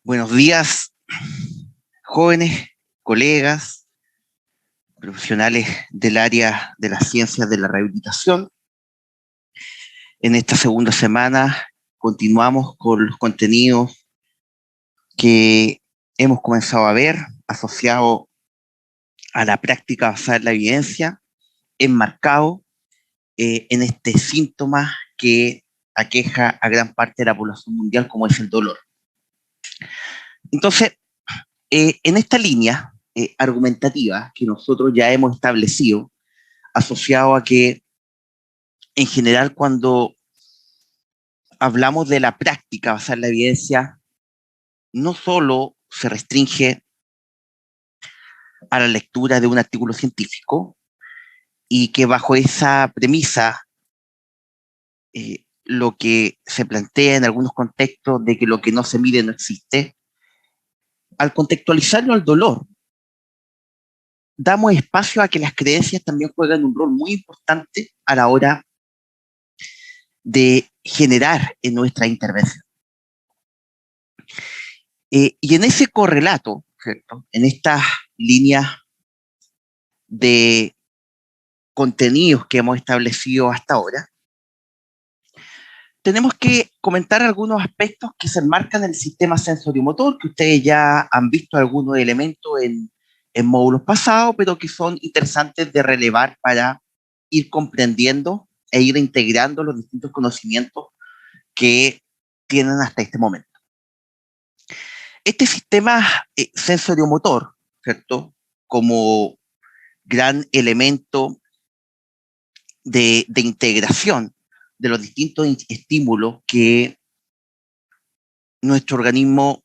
Buenos días, jóvenes, colegas, profesionales del área de las ciencias de la rehabilitación. En esta segunda semana continuamos con los contenidos que hemos comenzado a ver asociados a la práctica basada en la evidencia, enmarcado en este síntoma que aqueja a gran parte de la población mundial, como es el dolor. Entonces, en esta línea argumentativa que nosotros ya hemos establecido, asociado a que en general cuando hablamos de la práctica basada en la evidencia, no solo se restringe a la lectura de un artículo científico y que bajo esa premisa lo que se plantea en algunos contextos de que lo que no se mide no existe, al contextualizarlo al dolor, damos espacio a que las creencias también juegan un rol muy importante a la hora de generar en nuestra intervención. Y en ese correlato, ¿cierto?, en estas líneas de contenidos que hemos establecido hasta ahora, tenemos que comentar algunos aspectos que se enmarcan en el sistema sensoriomotor, que ustedes ya han visto algunos elementos en módulos pasados, pero que son interesantes de relevar para ir comprendiendo e ir integrando los distintos conocimientos que tienen hasta este momento. Este sistema sensoriomotor, ¿cierto?, como gran elemento de integración de los distintos estímulos que nuestro organismo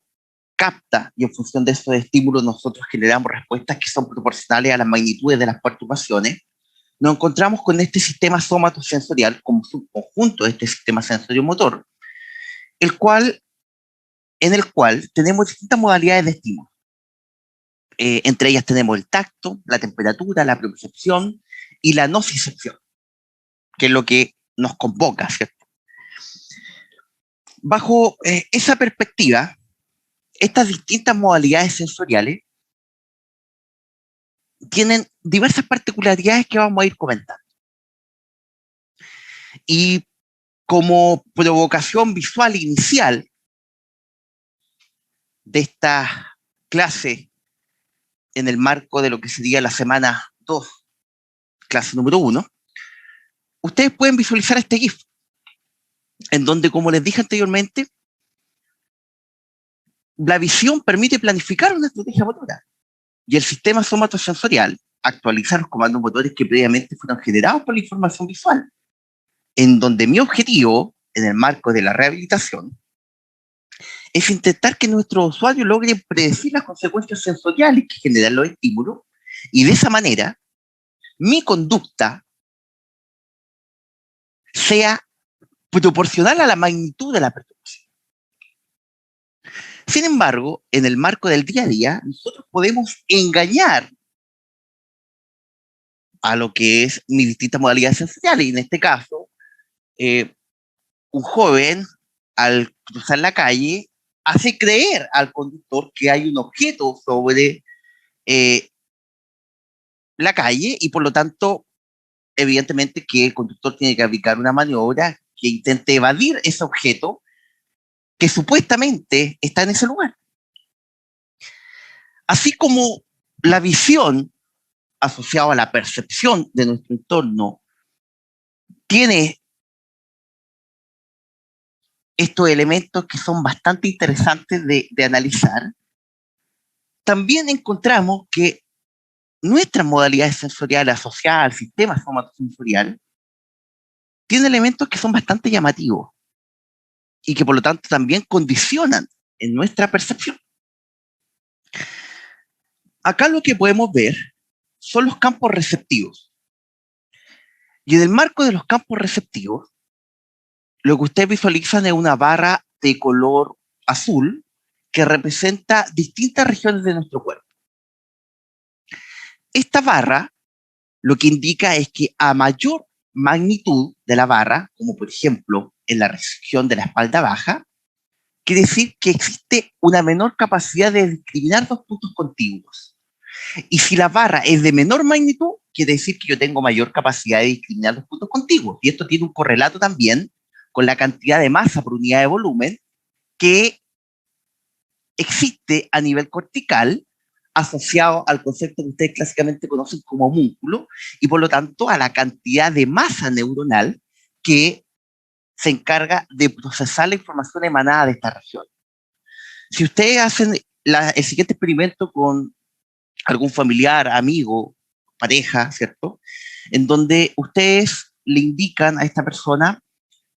capta, y en función de esos estímulos nosotros generamos respuestas que son proporcionales a las magnitudes de las perturbaciones, nos encontramos con este sistema somatosensorial como subconjunto de este sistema sensoriomotor, en el cual tenemos distintas modalidades de estímulo. Entre ellas tenemos el tacto, la temperatura, la propiocepción y la nocicepción, que es lo que nos convoca, ¿cierto? Bajo esa perspectiva, estas distintas modalidades sensoriales tienen diversas particularidades que vamos a ir comentando. Y como provocación visual inicial de esta clase, en el marco de lo que sería la semana 2, clase número 1, ustedes pueden visualizar este GIF, en donde, como les dije anteriormente, la visión permite planificar una estrategia motora y el sistema somatosensorial actualiza los comandos motores que previamente fueron generados por la información visual, en donde mi objetivo, en el marco de la rehabilitación, es intentar que nuestro usuario logre predecir las consecuencias sensoriales que generan los estímulos y de esa manera mi conducta sea proporcional a la magnitud de la perturbación. Sin embargo, en el marco del día a día, nosotros podemos engañar a lo que es mis distintas modalidades sensoriales. Y en este caso, un joven, al cruzar la calle, hace creer al conductor que hay un objeto sobre la calle y por lo tanto, evidentemente que el conductor tiene que aplicar una maniobra que intente evadir ese objeto que supuestamente está en ese lugar. Así como la visión asociada a la percepción de nuestro entorno tiene estos elementos que son bastante interesantes de analizar, también encontramos que nuestras modalidades sensoriales asociadas al sistema somatosensorial tienen elementos que son bastante llamativos y que por lo tanto también condicionan en nuestra percepción. Acá lo que podemos ver son los campos receptivos. Y en el marco de los campos receptivos, lo que ustedes visualizan es una barra de color azul que representa distintas regiones de nuestro cuerpo. Esta barra lo que indica es que a mayor magnitud de la barra, como por ejemplo en la región de la espalda baja, quiere decir que existe una menor capacidad de discriminar dos puntos contiguos. Y si la barra es de menor magnitud, quiere decir que yo tengo mayor capacidad de discriminar los puntos contiguos. Y esto tiene un correlato también con la cantidad de masa por unidad de volumen que existe a nivel cortical asociado al concepto que ustedes clásicamente conocen como homúnculo y por lo tanto a la cantidad de masa neuronal que se encarga de procesar la información emanada de esta región. Si ustedes hacen el siguiente experimento con algún familiar, amigo, pareja, ¿cierto? En donde ustedes le indican a esta persona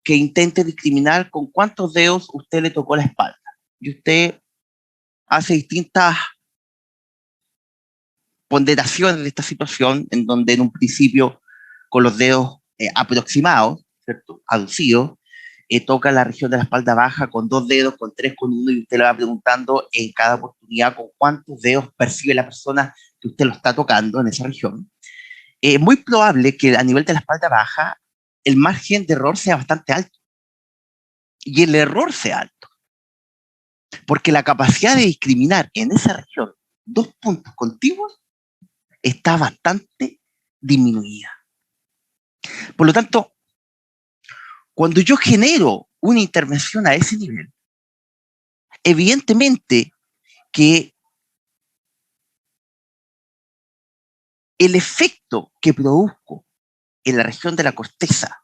que intente discriminar con cuántos dedos usted le tocó la espalda. Y usted hace distintas ponderaciones de esta situación, en donde en un principio con los dedos aproximados, ¿cierto? Aducidos, toca la región de la espalda baja con 2 dedos, con 3, con 1, y usted le va preguntando en cada oportunidad con cuántos dedos percibe la persona que usted lo está tocando en esa región. Es muy probable que a nivel de la espalda baja el margen de error sea bastante alto y el error sea alto, porque la capacidad de discriminar en esa región dos puntos contiguos está bastante disminuida. Por lo tanto, cuando yo genero una intervención a ese nivel, evidentemente que el efecto que produzco en la región de la corteza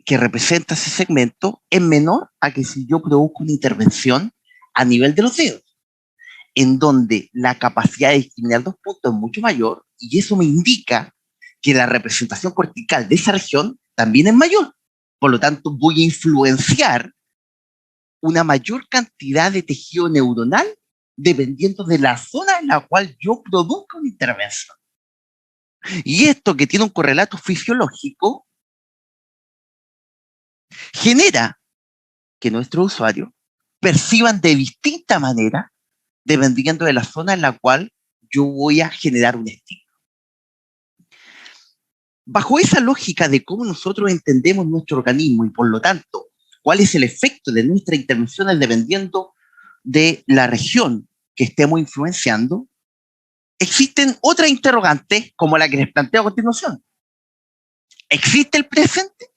que representa ese segmento es menor a que si yo produzco una intervención a nivel de los dedos, en donde la capacidad de discriminar dos puntos es mucho mayor y eso me indica que la representación cortical de esa región también es mayor. Por lo tanto, voy a influenciar una mayor cantidad de tejido neuronal dependiendo de la zona en la cual yo produzco una intervención. Y esto, que tiene un correlato fisiológico, genera que nuestros usuarios perciban de distinta manera dependiendo de la zona en la cual yo voy a generar un estímulo. Bajo esa lógica de cómo nosotros entendemos nuestro organismo y por lo tanto cuál es el efecto de nuestras intervenciones dependiendo de la región que estemos influenciando, existen otras interrogantes como la que les planteo a continuación. ¿Existe el presente?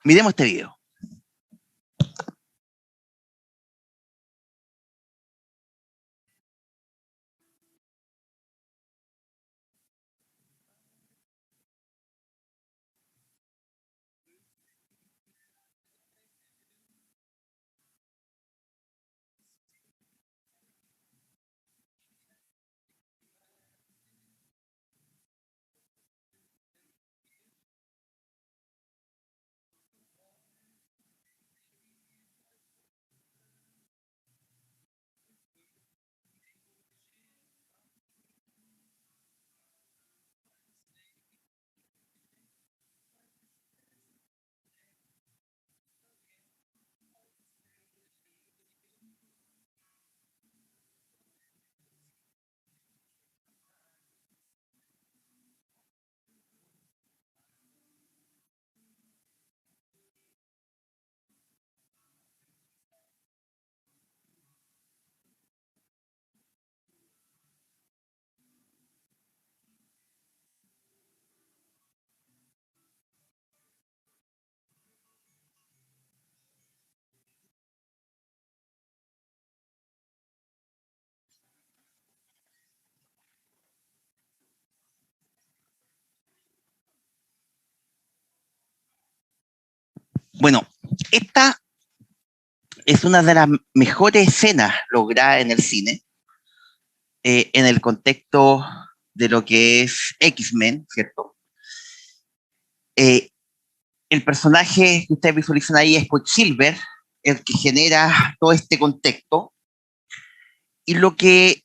Miremos este video. Bueno, esta es una de las mejores escenas logradas en el cine, en el contexto de lo que es X-Men, ¿cierto? Eh, el personaje que ustedes visualizan ahí es Quicksilver, el que genera todo este contexto, y lo que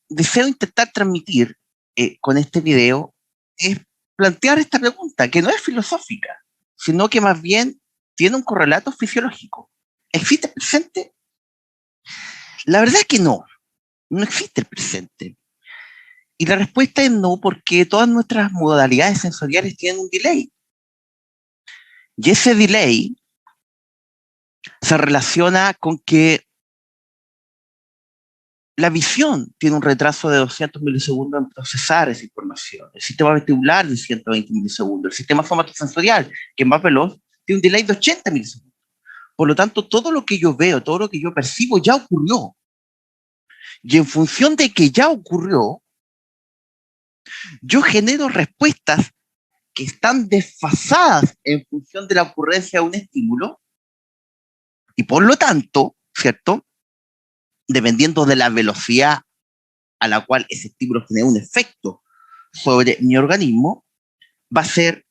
deseo intentar transmitir con este video es plantear esta pregunta, que no es filosófica, sino que más bien tiene un correlato fisiológico. ¿Existe el presente? La verdad es que no, no existe el presente. Y la respuesta es no, porque todas nuestras modalidades sensoriales tienen un delay. Y ese delay se relaciona con que la visión tiene un retraso de 200 milisegundos en procesar esa información. El sistema vestibular de 120 milisegundos. El sistema somatosensorial, que es más veloz, tiene un delay de 80 milisegundos. Por lo tanto, todo lo que yo veo, todo lo que yo percibo ya ocurrió. Y en función de que ya ocurrió, yo genero respuestas que están desfasadas en función de la ocurrencia de un estímulo y por lo tanto, ¿cierto? Dependiendo de la velocidad a la cual ese estímulo genera un efecto sobre mi organismo, va a ser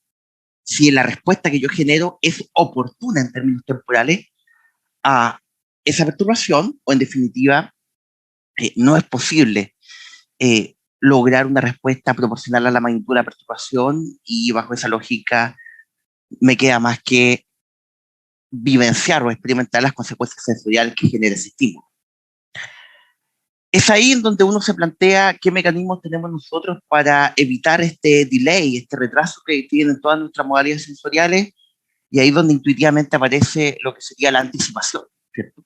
si la respuesta que yo genero es oportuna en términos temporales a esa perturbación o en definitiva no es posible lograr una respuesta proporcional a la magnitud de la perturbación y bajo esa lógica me queda más que vivenciar o experimentar las consecuencias sensoriales que genera ese estímulo. Es ahí en donde uno se plantea qué mecanismos tenemos nosotros para evitar este delay, este retraso que tienen todas nuestras modalidades sensoriales, y ahí es donde intuitivamente aparece lo que sería la anticipación, ¿cierto?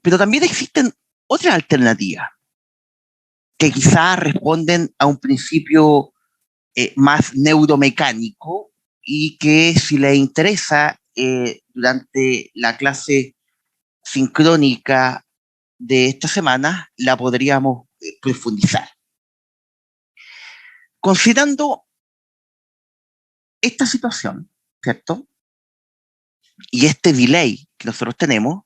Pero también existen otras alternativas que quizás responden a un principio más neuromecánico y que si les interesa durante la clase sincrónica de esta semana la podríamos profundizar. Considerando esta situación, ¿cierto? Y este delay que nosotros tenemos,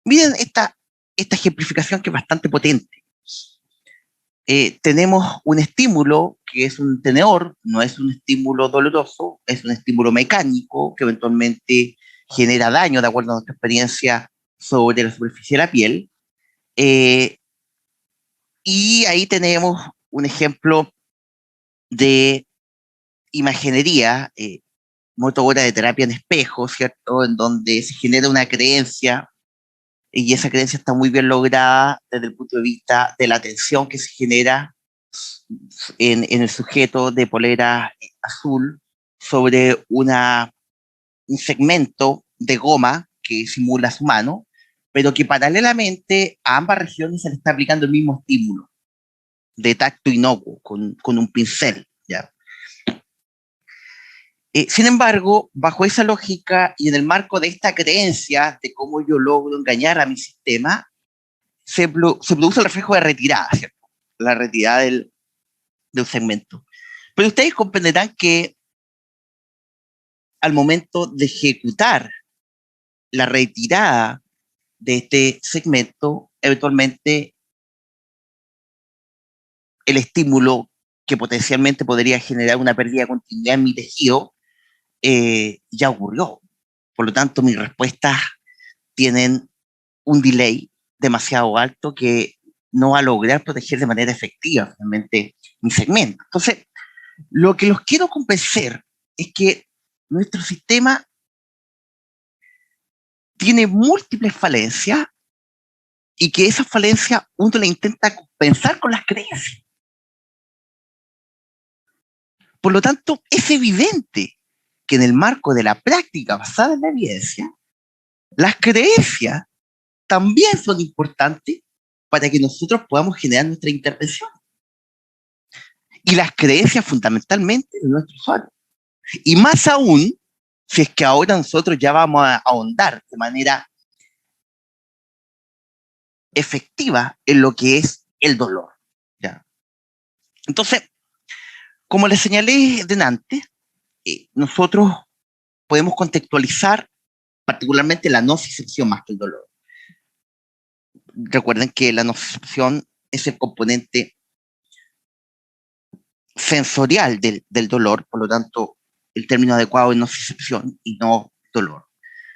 miren esta ejemplificación que es bastante potente. Tenemos un estímulo que es un tenedor, no es un estímulo doloroso, es un estímulo mecánico que eventualmente genera daño de acuerdo a nuestra experiencia sobre la superficie de la piel. Y ahí tenemos un ejemplo de imaginería motora de terapia en espejo, ¿cierto? En donde se genera una creencia y esa creencia está muy bien lograda desde el punto de vista de la tensión que se genera en el sujeto de polera azul sobre un segmento de goma que simula su mano, pero que paralelamente a ambas regiones se le está aplicando el mismo estímulo de tacto inocuo con un pincel, ¿ya? Sin embargo, bajo esa lógica y en el marco de esta creencia de cómo yo logro engañar a mi sistema, se produce el reflejo de retirada, ¿cierto? La retirada de un segmento. Pero ustedes comprenderán que al momento de ejecutar la retirada de este segmento, eventualmente el estímulo que potencialmente podría generar una pérdida de continuidad en mi tejido ya ocurrió. Por lo tanto, mis respuestas tienen un delay demasiado alto que no va a lograr proteger de manera efectiva realmente mi segmento. Entonces, lo que los quiero convencer es que nuestro sistema tiene múltiples falencias y que esas falencias uno le intenta compensar con las creencias. Por lo tanto, es evidente que en el marco de la práctica basada en la evidencia, las creencias también son importantes para que nosotros podamos generar nuestra intervención. Y las creencias fundamentalmente de nuestro usuario. Y más aún, si es que ahora nosotros ya vamos a ahondar de manera efectiva en lo que es el dolor. ¿Ya? Entonces, como les señalé delante, nosotros podemos contextualizar particularmente la nocicepción más que el dolor. Recuerden que la nocicepción es el componente sensorial del dolor, por lo tanto, el término adecuado es nocicepción y no dolor.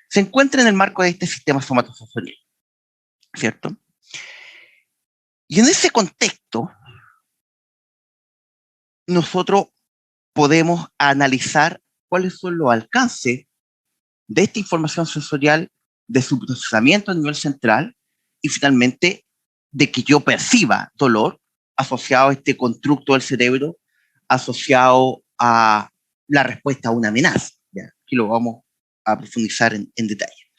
Se encuentra en el marco de este sistema somatosensorial, ¿cierto? Y en ese contexto, nosotros podemos analizar cuáles son los alcances de esta información sensorial, de su procesamiento a nivel central y finalmente de que yo perciba dolor asociado a este constructo del cerebro, asociado a la respuesta a una amenaza. ¿Ya? Aquí lo vamos a profundizar en detalle.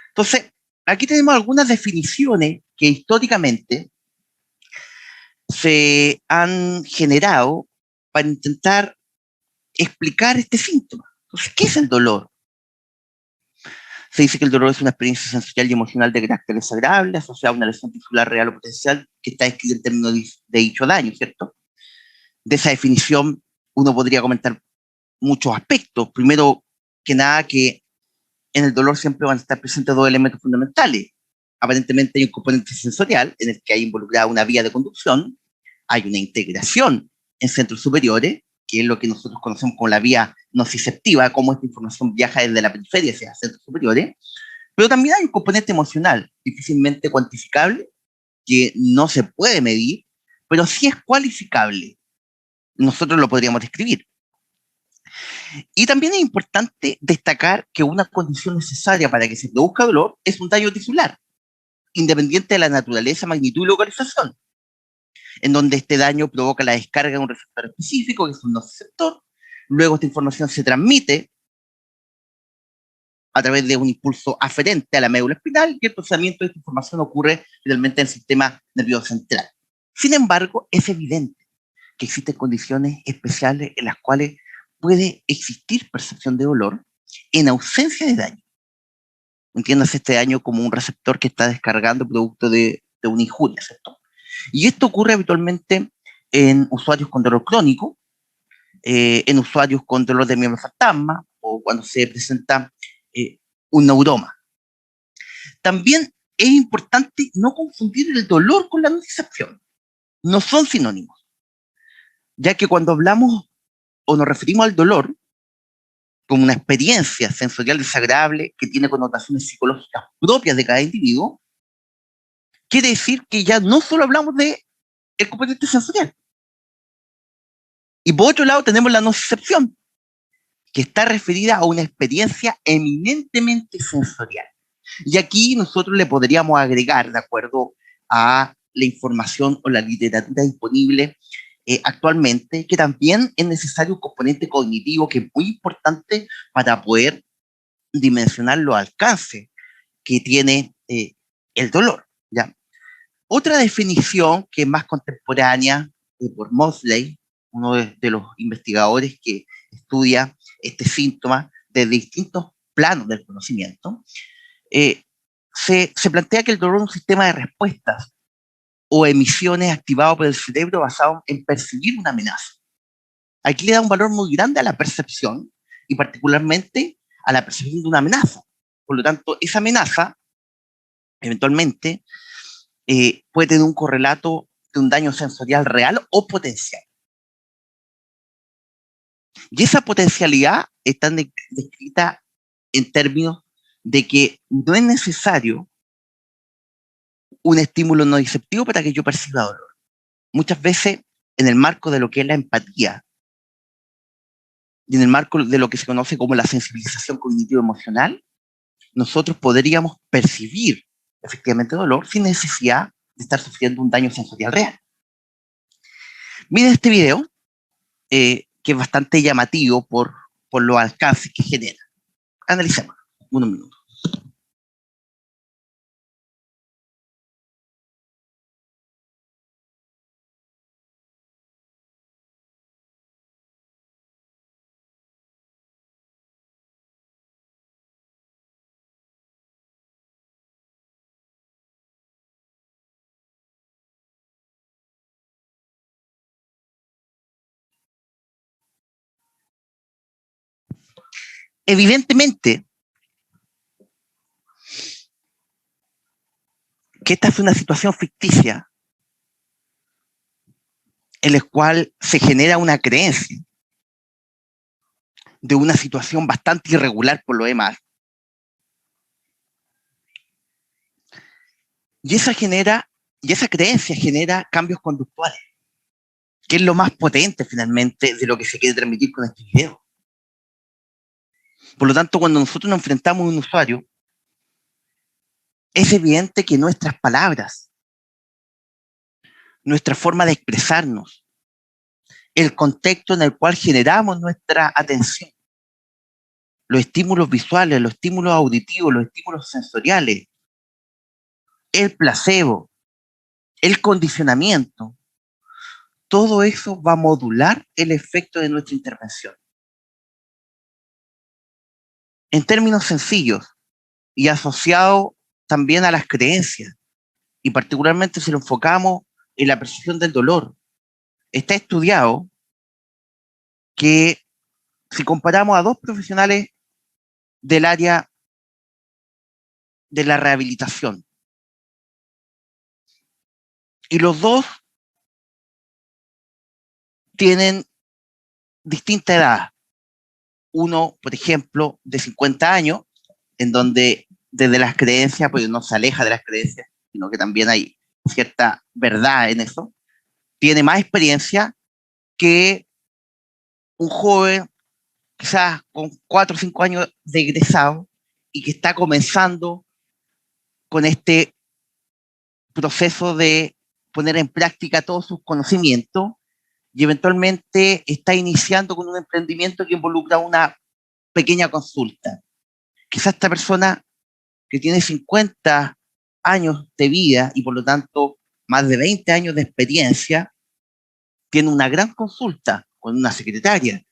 Entonces, aquí tenemos algunas definiciones que históricamente se han generado para intentar explicar este síntoma. Entonces, ¿qué es el dolor? Se dice que el dolor es una experiencia sensorial y emocional de carácter desagradable asociada a una lesión tisular real o potencial que está escrita en términos de dicho daño, ¿cierto? De esa definición uno podría comentar muchos aspectos. Primero que nada, que en el dolor siempre van a estar presentes dos elementos fundamentales. Aparentemente hay un componente sensorial en el que hay involucrada una vía de conducción, hay una integración en centros superiores, que es lo que nosotros conocemos como la vía nociceptiva, cómo esta información viaja desde la periferia hacia centros superiores, pero también hay un componente emocional, difícilmente cuantificable, que no se puede medir, pero sí es cualificable. Nosotros lo podríamos describir. Y también es importante destacar que una condición necesaria para que se produzca dolor es un daño tisular, independiente de la naturaleza, magnitud y localización, en donde este daño provoca la descarga de un receptor específico, que es un nociceptor. Luego esta información se transmite a través de un impulso aferente a la médula espinal y el procesamiento de esta información ocurre finalmente en el sistema nervioso central. Sin embargo, es evidente que existen condiciones especiales en las cuales puede existir percepción de dolor en ausencia de daño. Entiéndase este daño como un receptor que está descargando producto de una injuria, ¿cierto? Y esto ocurre habitualmente en usuarios con dolor crónico, en usuarios con dolor de miembro fantasma o cuando se presenta un neuroma. También es importante no confundir el dolor con la nocicepción. No son sinónimos, ya que cuando hablamos o nos referimos al dolor como una experiencia sensorial desagradable que tiene connotaciones psicológicas propias de cada individuo, quiere decir que ya no solo hablamos de el componente sensorial. Y por otro lado tenemos la nocicepción, que está referida a una experiencia eminentemente sensorial. Y aquí nosotros le podríamos agregar, de acuerdo a la información o la literatura disponible actualmente, que también es necesario un componente cognitivo que es muy importante para poder dimensionar los alcances que tiene el dolor, ¿ya? Otra definición que es más contemporánea por Mosley, uno de los investigadores que estudia este síntoma desde distintos planos del conocimiento, se plantea que el dolor es un sistema de respuestas o emisiones activado por el cerebro basado en percibir una amenaza. Aquí le da un valor muy grande a la percepción y particularmente a la percepción de una amenaza. Por lo tanto, esa amenaza eventualmente puede tener un correlato de un daño sensorial real o potencial. Y esa potencialidad está descrita en términos de que no es necesario un estímulo no disceptivo para que yo perciba dolor. Muchas veces, en el marco de lo que es la empatía y en el marco de lo que se conoce como la sensibilización cognitivo-emocional, nosotros podríamos percibir efectivamente dolor sin necesidad de estar sufriendo un daño sensorial real. Miren este video, que es bastante llamativo por los alcances que genera. Analicemos unos minutos. Evidentemente que esta es una situación ficticia en la cual se genera una creencia de una situación bastante irregular por lo demás. Y esa creencia genera cambios conductuales, que es lo más potente finalmente de lo que se quiere transmitir con este video. Por lo tanto, cuando nosotros nos enfrentamos a un usuario, es evidente que nuestras palabras, nuestra forma de expresarnos, el contexto en el cual generamos nuestra atención, los estímulos visuales, los estímulos auditivos, los estímulos sensoriales, el placebo, el condicionamiento, todo eso va a modular el efecto de nuestra intervención. En términos sencillos y asociado también a las creencias, y particularmente si lo enfocamos en la percepción del dolor, está estudiado que si comparamos a dos profesionales del área de la rehabilitación, y los dos tienen distinta edad, uno, por ejemplo, de 50 años, en donde desde las creencias, pues no se aleja de las creencias, sino que también hay cierta verdad en eso, tiene más experiencia que un joven, quizás con 4 o 5 años de egresado, y que está comenzando con este proceso de poner en práctica todos sus conocimientos y eventualmente está iniciando con un emprendimiento que involucra una pequeña consulta. Quizás esta persona que tiene 50 años de vida y por lo tanto más de 20 años de experiencia, tiene una gran consulta con una secretaria,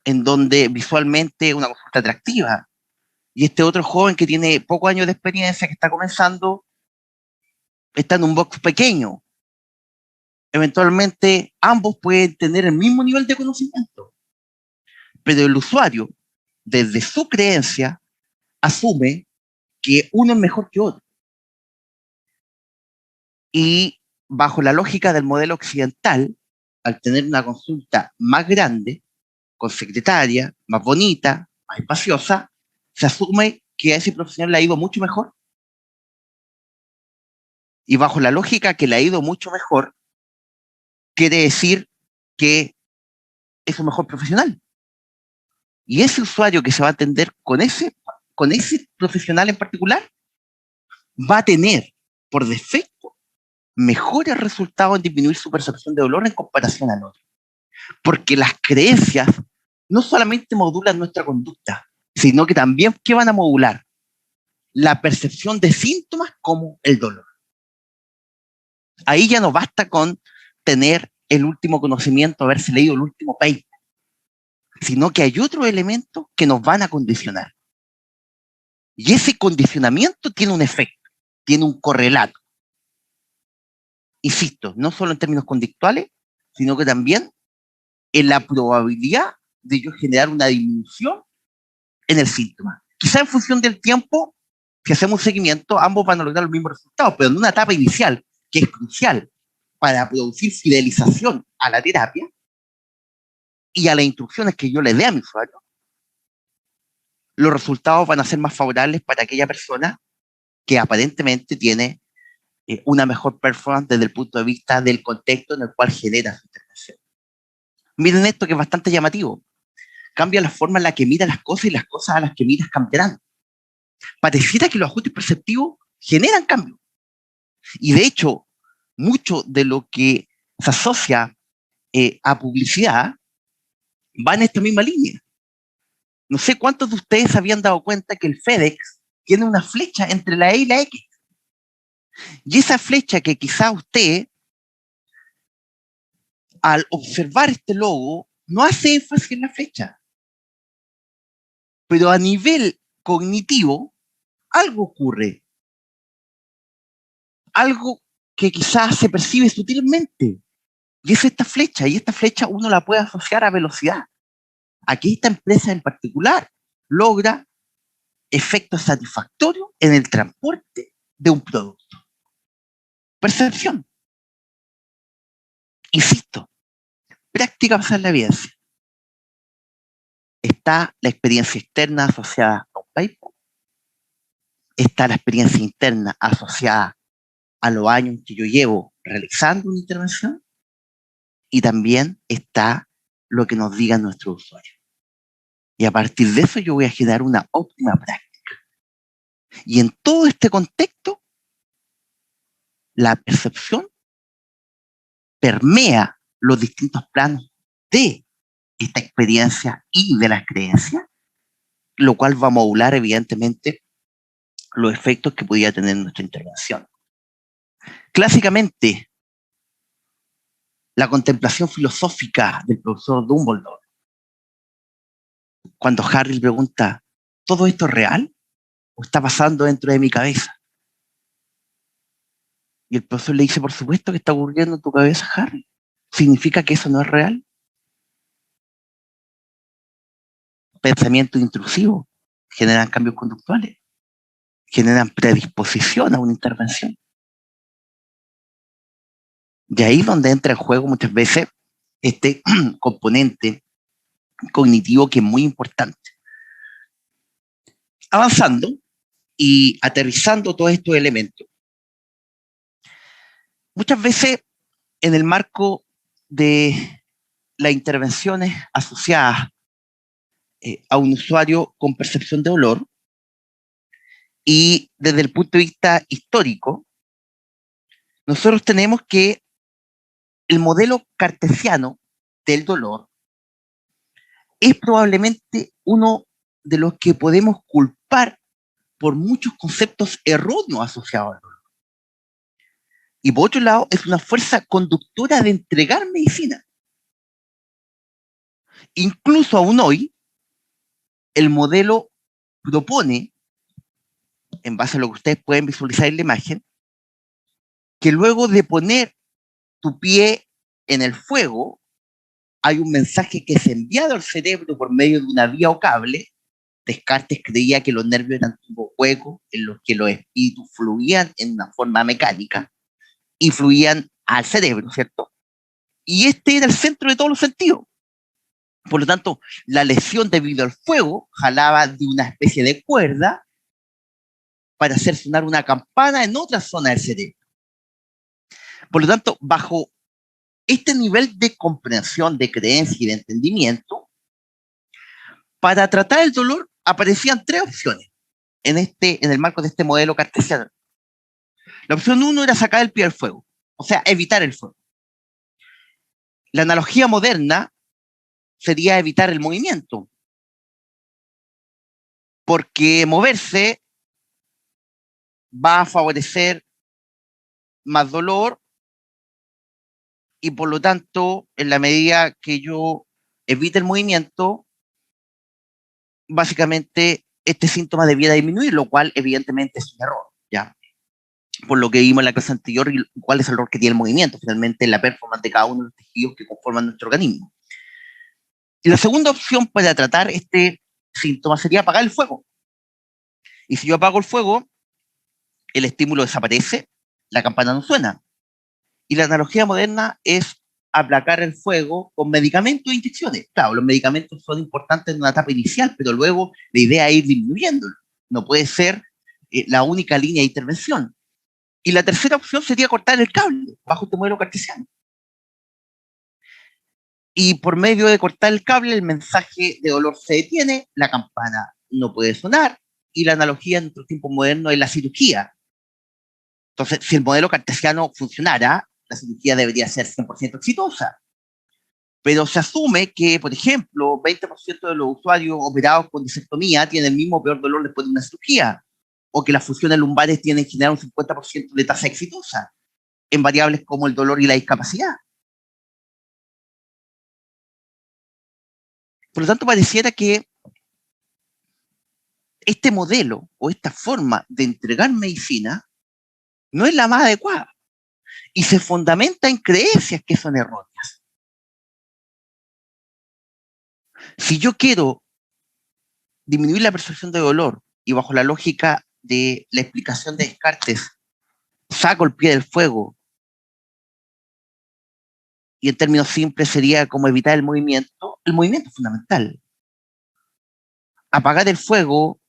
en donde visualmente una consulta atractiva. Y este otro joven que tiene pocos años de experiencia, que está comenzando, está en un box pequeño. Eventualmente ambos pueden tener el mismo nivel de conocimiento, pero el usuario, desde su creencia, asume que uno es mejor que otro. Y bajo la lógica del modelo occidental, al tener una consulta más grande, con secretaria, más bonita, más espaciosa, se asume que a ese profesional le ha ido mucho mejor. Y bajo la lógica que le ha ido mucho mejor, quiere decir que es un mejor profesional. Y ese usuario que se va a atender con ese profesional en particular va a tener por defecto mejores resultados en disminuir su percepción de dolor en comparación al otro. Porque las creencias no solamente modulan nuestra conducta, sino que también, ¿qué van a modular? La percepción de síntomas como el dolor. Ahí ya no basta con tener el último conocimiento, haberse leído el último paper, sino que hay otros elementos que nos van a condicionar. Y ese condicionamiento tiene un efecto, tiene un correlato. Insisto, no solo en términos conductuales, sino que también en la probabilidad de yo generar una disminución en el síntoma. Quizá en función del tiempo, si hacemos un seguimiento, ambos van a lograr los mismos resultados, pero en una etapa inicial, que es crucial para producir fidelización a la terapia y a las instrucciones que yo le dé a mi usuario, los resultados van a ser más favorables para aquella persona que aparentemente tiene una mejor performance desde el punto de vista del contexto en el cual genera su intervención. Miren esto que es bastante llamativo. Cambia la forma en la que mira las cosas y las cosas a las que miras cambiarán. Pareciera que los ajustes perceptivos generan cambio. Y de hecho, mucho de lo que se asocia a publicidad va en esta misma línea. No sé cuántos de ustedes habían dado cuenta que el FedEx tiene una flecha entre la E y la X. Y esa flecha que quizá usted, al observar este logo, no hace énfasis en la flecha. Pero a nivel cognitivo, algo ocurre. Algo que quizás se percibe sutilmente. Y es esta flecha. Y esta flecha uno la puede asociar a velocidad. Aquí esta empresa en particular logra efectos satisfactorios en el transporte de un producto. Percepción. Insisto, práctica basada en la evidencia. Está la experiencia externa asociada a un paper, está la experiencia interna asociada a los años que yo llevo realizando una intervención y también está lo que nos digan nuestros usuarios. Y a partir de eso yo voy a generar una óptima práctica. Y en todo este contexto, la percepción permea los distintos planos de esta experiencia y de las creencias, lo cual va a modular evidentemente los efectos que podía tener nuestra intervención. Clásicamente, la contemplación filosófica del profesor Dumbledore, cuando Harry le pregunta, ¿todo esto es real o está pasando dentro de mi cabeza? Y el profesor le dice, por supuesto que está ocurriendo en tu cabeza, Harry. ¿Significa que eso no es real? Pensamientos intrusivos generan cambios conductuales, generan predisposición a una intervención. De ahí donde entra en juego muchas veces este componente cognitivo que es muy importante. Avanzando y aterrizando todos estos elementos, muchas veces en el marco de las intervenciones asociadas a un usuario con percepción de dolor, y desde el punto de vista histórico, nosotros tenemos que el modelo cartesiano del dolor es probablemente uno de los que podemos culpar por muchos conceptos erróneos asociados al dolor. Y por otro lado, es una fuerza conductora de entregar medicina. Incluso aún hoy, el modelo propone, en base a lo que ustedes pueden visualizar en la imagen, que luego de poner tu pie en el fuego, hay un mensaje que es enviado al cerebro por medio de una vía o cable. Descartes creía que los nervios eran tubos huecos en los que los espíritus fluían en una forma mecánica y fluían al cerebro, ¿cierto? Y este era el centro de todos los sentidos. Por lo tanto, la lesión debido al fuego jalaba de una especie de cuerda para hacer sonar una campana en otra zona del cerebro. Por lo tanto, bajo este nivel de comprensión, de creencia y de entendimiento, para tratar el dolor aparecían tres opciones en el marco de este modelo cartesiano. La opción 1 era sacar el pie del fuego, o sea, evitar el fuego. La analogía moderna sería evitar el movimiento, porque moverse va a favorecer más dolor y por lo tanto, en la medida que yo evite el movimiento, básicamente este síntoma debiera disminuir, lo cual evidentemente es un error, ¿ya? Por lo que vimos en la clase anterior, y cuál es el rol que tiene el movimiento, finalmente la performance de cada uno de los tejidos que conforman nuestro organismo. Y la segunda opción para tratar este síntoma sería apagar el fuego. Y si yo apago el fuego, el estímulo desaparece, la campana no suena. Y la analogía moderna es aplacar el fuego con medicamentos e inyecciones. Claro, los medicamentos son importantes en una etapa inicial, pero luego la idea es ir disminuyéndolo. No puede ser la única línea de intervención. Y la tercera opción sería cortar el cable bajo este modelo cartesiano. Y por medio de cortar el cable, el mensaje de dolor se detiene, la campana no puede sonar, y la analogía en nuestro tiempo moderno es la cirugía. Entonces, si el modelo cartesiano funcionara, la cirugía debería ser 100% exitosa. Pero se asume que, por ejemplo, 20% de los usuarios operados con disectomía tienen el mismo peor dolor después de una cirugía, o que las fusiones lumbares tienen que generar un 50% de tasa exitosa en variables como el dolor y la discapacidad. Por lo tanto, pareciera que este modelo o esta forma de entregar medicina no es la más adecuada y se fundamenta en creencias que son erróneas. Si yo quiero disminuir la percepción de dolor y bajo la lógica de la explicación de Descartes, saco el pie del fuego y en términos simples sería como evitar el movimiento es fundamental. Apagar el fuego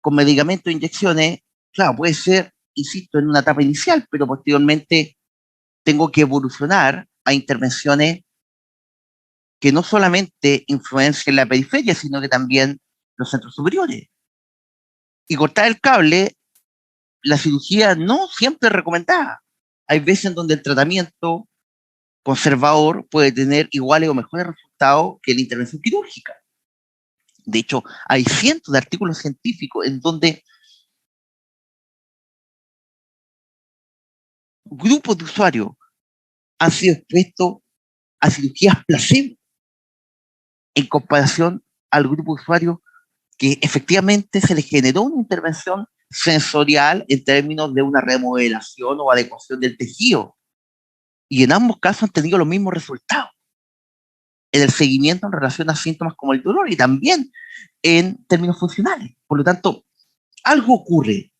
con medicamentos e inyecciones, claro, puede ser, insisto, en una etapa inicial, pero posteriormente tengo que evolucionar a intervenciones que no solamente influencien la periferia, sino que también los centros superiores. Y cortar el cable, la cirugía no siempre es recomendada. Hay veces en donde el tratamiento conservador puede tener iguales o mejores resultados resultado que la intervención quirúrgica. De hecho, hay cientos de artículos científicos en donde grupos de usuarios han sido expuestos a cirugías placebo en comparación al grupo de usuarios que efectivamente se les generó una intervención sensorial en términos de una remodelación o adecuación del tejido. Y en ambos casos han tenido los mismos resultados en el seguimiento en relación a síntomas como el dolor y también en términos funcionales. Por lo tanto, algo ocurre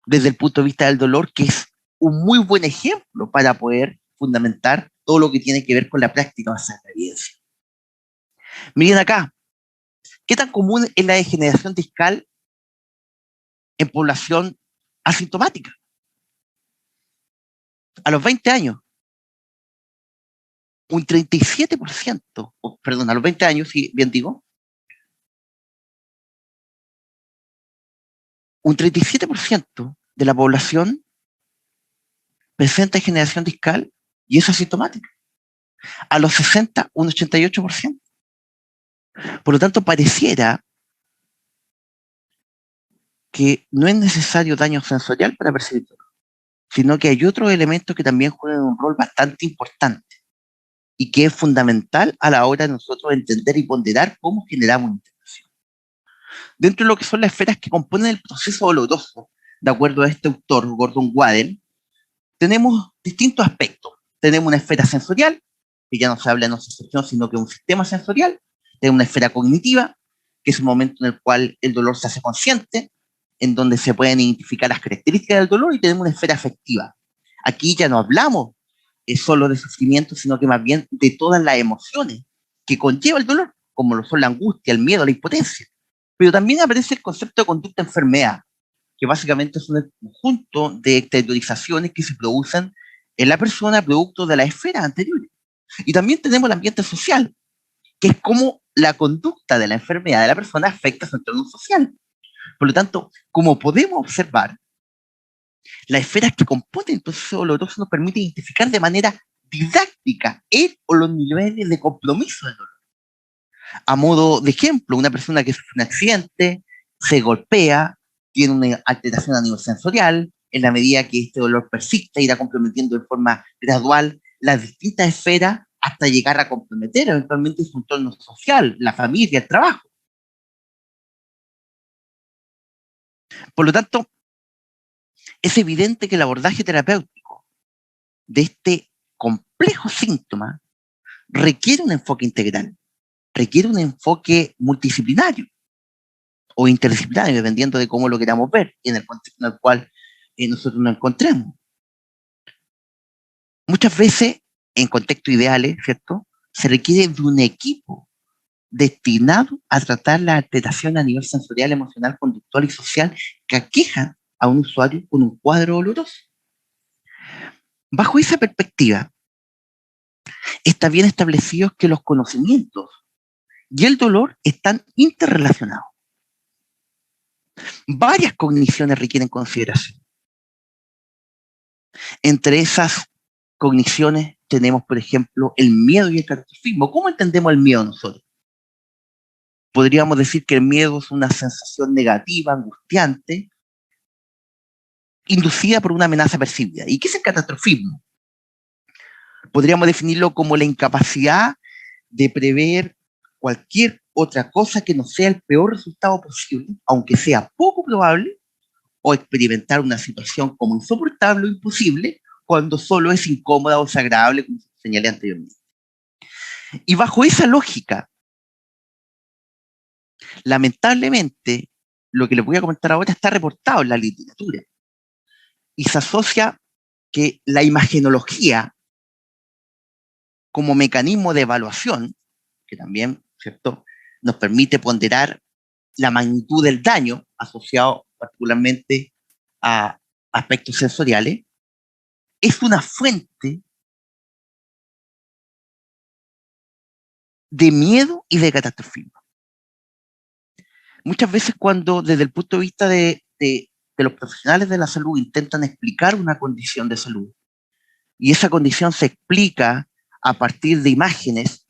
desde el punto de vista del dolor que es un muy buen ejemplo para poder fundamentar todo lo que tiene que ver con la práctica basada en la evidencia. Miren acá, ¿qué tan común es la degeneración discal en población asintomática? A los 20 años, un 37%, perdón, a los 20 años, si bien digo, un 37% de la población presenta degeneración discal y es asintomática. A los 60, un 88%. Por lo tanto, pareciera que no es necesario daño sensorial para percibir dolor, sino que hay otros elementos que también juegan un rol bastante importante y que es fundamental a la hora de nosotros entender y ponderar cómo generamos intervención. Dentro de lo que son las esferas que componen el proceso doloroso, de acuerdo a este autor, Gordon Waddell, tenemos distintos aspectos. Tenemos una esfera sensorial, que ya no se habla de nocicepción, sino que es un sistema sensorial. Tenemos una esfera cognitiva, que es un momento en el cual el dolor se hace consciente, en donde se pueden identificar las características del dolor, y tenemos una esfera afectiva. Aquí ya no hablamos solo de sufrimiento, sino que más bien de todas las emociones que conlleva el dolor, como lo son la angustia, el miedo, la impotencia. Pero también aparece el concepto de conducta enfermedad, que básicamente es un conjunto de exteriorizaciones que se producen en la persona producto de las esferas anteriores. Y también tenemos el ambiente social, que es cómo la conducta de la enfermedad de la persona afecta a su entorno social. Por lo tanto, como podemos observar, las esferas que componen el proceso doloroso nos permiten identificar de manera didáctica el o los niveles de compromiso del dolor. A modo de ejemplo, una persona que sufre un accidente, se golpea, tiene una alteración a nivel sensorial, en la medida que este dolor persiste, irá comprometiendo de forma gradual las distintas esferas hasta llegar a comprometer eventualmente su entorno social, la familia, el trabajo. Por lo tanto, es evidente que el abordaje terapéutico de este complejo síntoma requiere un enfoque integral, requiere un enfoque multidisciplinario o interdisciplinario, dependiendo de cómo lo queramos ver y en el contexto en el cual nosotros nos encontremos. Muchas veces, en contextos ideales, ¿cierto?, se requiere de un equipo destinado a tratar la alteración a nivel sensorial, emocional, conductual y social que aquejan a un usuario con un cuadro doloroso. Bajo esa perspectiva, está bien establecido que los conocimientos y el dolor están interrelacionados. Varias cogniciones requieren consideración. Entre esas cogniciones tenemos, por ejemplo, el miedo y el catastrofismo. ¿Cómo entendemos el miedo nosotros? Podríamos decir que el miedo es una sensación negativa, angustiante, inducida por una amenaza percibida. ¿Y qué es el catastrofismo? Podríamos definirlo como la incapacidad de prever cualquier otra cosa que no sea el peor resultado posible, aunque sea poco probable, o experimentar una situación como insoportable o imposible, cuando solo es incómoda o desagradable, como señalé anteriormente. Y bajo esa lógica, lamentablemente, lo que les voy a comentar ahora está reportado en la literatura y se asocia que la imagenología como mecanismo de evaluación, que también, ¿cierto?, nos permite ponderar la magnitud del daño asociado particularmente a aspectos sensoriales, es una fuente de miedo y de catastrofismo. Muchas veces cuando desde el punto de vista de los profesionales de la salud intentan explicar una condición de salud, y esa condición se explica a partir de imágenes,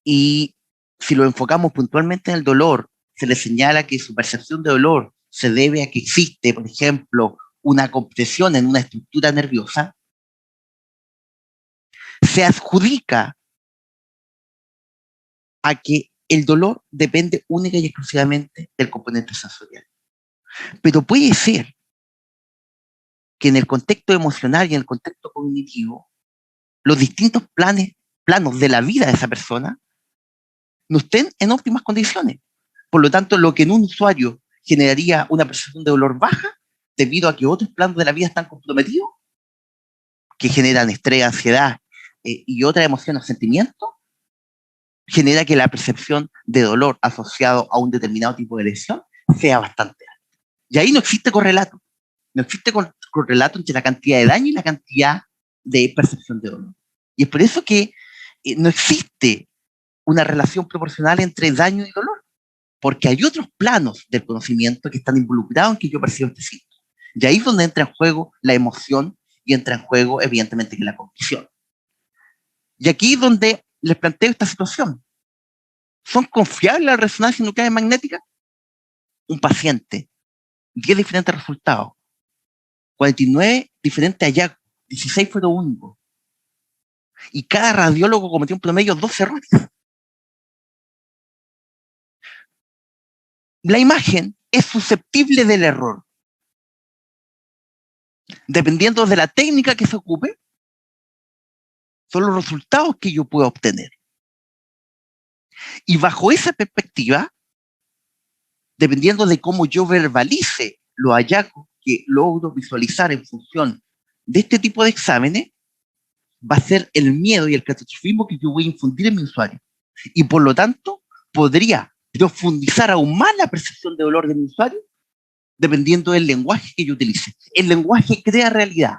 y si lo enfocamos puntualmente en el dolor, se le señala que su percepción de dolor se debe a que existe, por ejemplo, una compresión en una estructura nerviosa, se adjudica a que el dolor depende única y exclusivamente del componente sensorial. Pero puede ser que en el contexto emocional y en el contexto cognitivo, los distintos planos de la vida de esa persona no estén en óptimas condiciones. Por lo tanto, lo que en un usuario generaría una percepción de dolor baja, debido a que otros planos de la vida están comprometidos, que generan estrés, ansiedad y otras emociones o sentimientos, genera que la percepción de dolor asociado a un determinado tipo de lesión sea bastante alta. Y ahí no existe correlato. No existe correlato entre la cantidad de daño y la cantidad de percepción de dolor. Y es por eso que no existe una relación proporcional entre daño y dolor, porque hay otros planos del conocimiento que están involucrados en que yo percibo este síntoma. Y ahí es donde entra en juego la emoción y entra en juego, evidentemente, que la cognición. Y aquí es donde les planteo esta situación. ¿Son confiables las resonancias nucleares magnéticas? Un paciente, 10 diferentes resultados, 49 diferentes hallazgos, 16 fueron únicos. Y cada radiólogo cometió un promedio de 12 errores. La imagen es susceptible del error. Dependiendo de la técnica que se ocupe, son los resultados que yo puedo obtener. Y bajo esa perspectiva, dependiendo de cómo yo verbalice los hallazgos que logro visualizar en función de este tipo de exámenes, va a ser el miedo y el catastrofismo que yo voy a infundir en mi usuario. Y por lo tanto, podría profundizar aún más la percepción de dolor de mi usuario, dependiendo del lenguaje que yo utilice. El lenguaje crea realidad.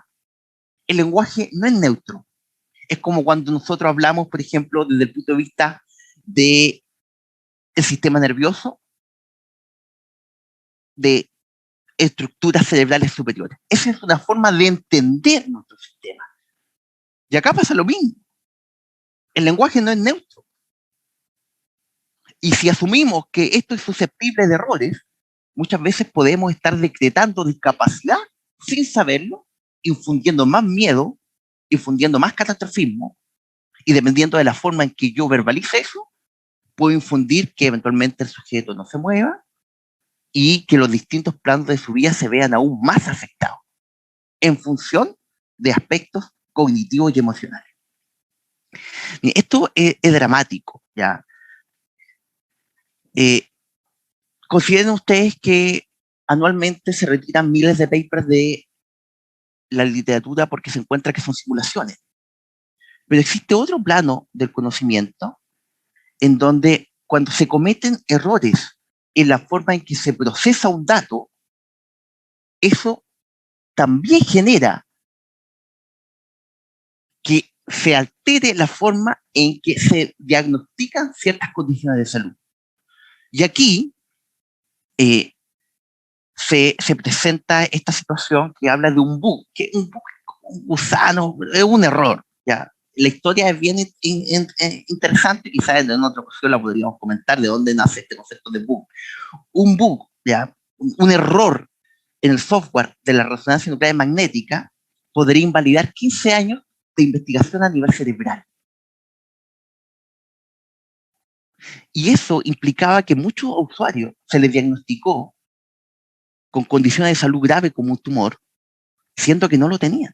El lenguaje no es neutro. Es como cuando nosotros hablamos, por ejemplo, desde el punto de vista del sistema nervioso, de estructuras cerebrales superiores. Esa es una forma de entender nuestro sistema. Y acá pasa lo mismo. El lenguaje no es neutro. Y si asumimos que esto es susceptible de errores, muchas veces podemos estar decretando discapacidad sin saberlo, infundiendo más miedo, infundiendo más catastrofismo, y dependiendo de la forma en que yo verbalice eso, puedo infundir que eventualmente el sujeto no se mueva y que los distintos planos de su vida se vean aún más afectados en función de aspectos cognitivos y emocionales. Esto es dramático, ¿ya? Consideren ustedes que anualmente se retiran miles de papers de la literatura porque se encuentra que son simulaciones. Pero existe otro plano del conocimiento en donde cuando se cometen errores en la forma en que se procesa un dato, eso también genera que se altere la forma en que se diagnostican ciertas condiciones de salud. Y aquí se presenta esta situación que habla de un bug, que un bug es como un gusano, es un error, ¿ya? La historia es bien interesante, quizás en otra ocasión la podríamos comentar de dónde nace este concepto de bug. Un bug, ¿ya? Un error en el software de la resonancia nuclear magnética podría invalidar 15 años de investigación a nivel cerebral. Y eso implicaba que muchos usuarios se les diagnosticó con condiciones de salud grave como un tumor, siendo que no lo tenían.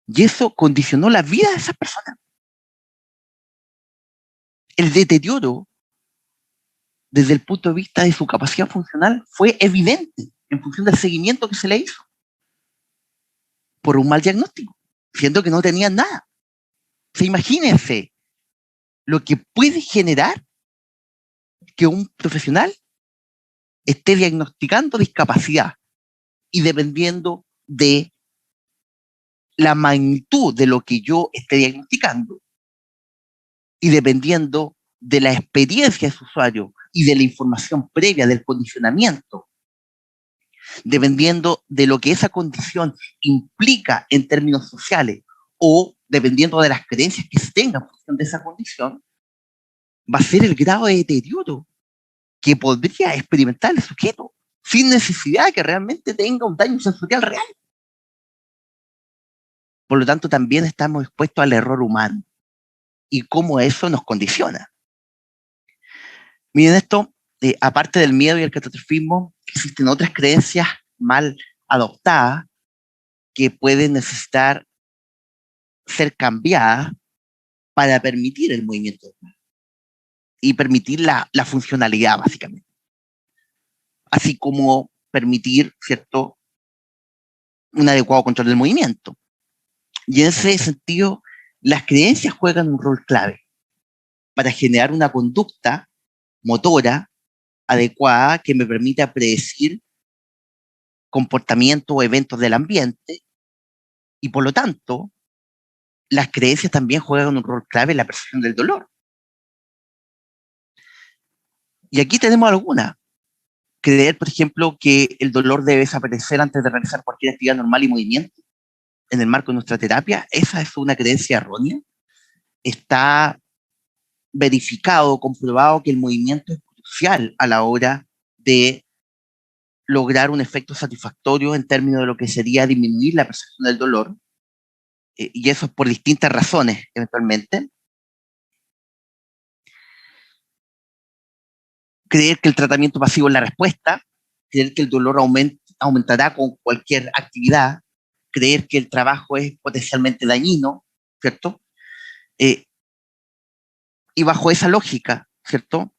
Y eso condicionó la vida de esas personas. El deterioro desde el punto de vista de su capacidad funcional fue evidente en función del seguimiento que se le hizo por un mal diagnóstico, siendo que no tenían nada. O sea, imagínense lo que puede generar que un profesional esté diagnosticando discapacidad y dependiendo de la magnitud de lo que yo esté diagnosticando y dependiendo de la experiencia de su usuario y de la información previa del condicionamiento, dependiendo de lo que esa condición implica en términos sociales o dependiendo de las creencias que se tengan en función de esa condición, va a ser el grado de deterioro que podría experimentar el sujeto sin necesidad de que realmente tenga un daño sensorial real. Por lo tanto, también estamos expuestos al error humano y cómo eso nos condiciona. Miren esto, aparte del miedo y el catastrofismo, existen otras creencias mal adoptadas que pueden necesitar ser cambiadas para permitir el movimiento y permitir la funcionalidad, básicamente. Así como permitir, ¿cierto?, un adecuado control del movimiento. Y en ese sentido, las creencias juegan un rol clave para generar una conducta motora adecuada que me permita predecir comportamientos o eventos del ambiente y por lo tanto, las creencias también juegan un rol clave en la percepción del dolor. Y aquí tenemos algunas. Creer, por ejemplo, que el dolor debe desaparecer antes de realizar cualquier actividad normal y movimiento en el marco de nuestra terapia, esa es una creencia errónea. Está verificado, comprobado que el movimiento es crucial a la hora de lograr un efecto satisfactorio en términos de lo que sería disminuir la percepción del dolor, y eso es por distintas razones, eventualmente. Creer que el tratamiento pasivo es la respuesta, creer que el dolor aumentará con cualquier actividad, creer que el trabajo es potencialmente dañino, ¿cierto? Y bajo esa lógica, ¿cierto?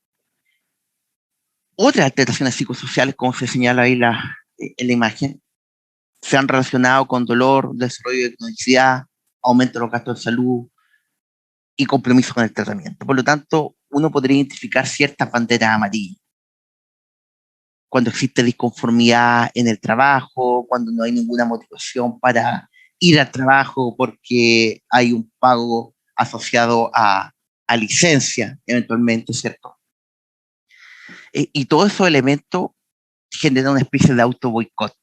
Otras alteraciones psicosociales, como se señala ahí en la imagen, se han relacionado con dolor, desarrollo de cronicidad, aumento de los gastos de salud y compromiso con el tratamiento. Por lo tanto, uno podría identificar ciertas banderas amarillas. Cuando existe disconformidad en el trabajo, cuando no hay ninguna motivación para ir al trabajo porque hay un pago asociado a licencia, eventualmente, ¿cierto? Y todos esos elementos generan una especie de auto boicot,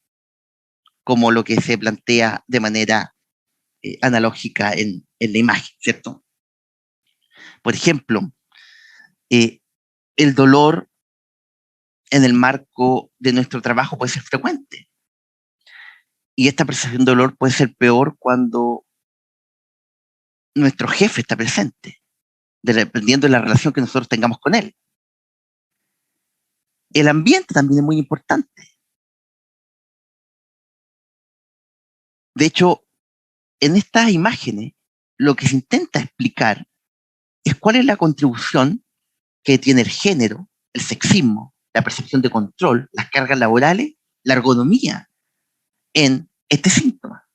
como lo que se plantea de manera analógica en la imagen, ¿cierto? Por ejemplo, el dolor en el marco de nuestro trabajo puede ser frecuente. Y esta percepción de dolor puede ser peor cuando nuestro jefe está presente, dependiendo de la relación que nosotros tengamos con él. El ambiente también es muy importante. De hecho, en estas imágenes, lo que se intenta explicar es cuál es la contribución que tiene el género, el sexismo, la percepción de control, las cargas laborales, la ergonomía en este síntoma.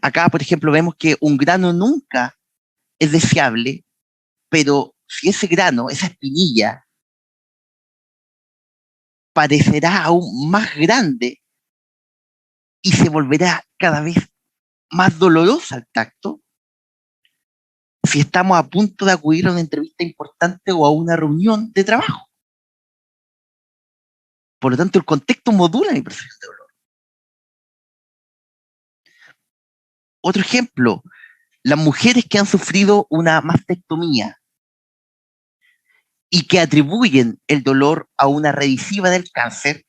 Acá, por ejemplo, vemos que un grano nunca es deseable, pero si ese grano, esa espinilla, parecerá aún más grande y se volverá cada vez más dolorosa al tacto, si estamos a punto de acudir a una entrevista importante o a una reunión de trabajo. Por lo tanto, el contexto modula mi percepción de dolor. Otro ejemplo, las mujeres que han sufrido una mastectomía y que atribuyen el dolor a una recidiva del cáncer,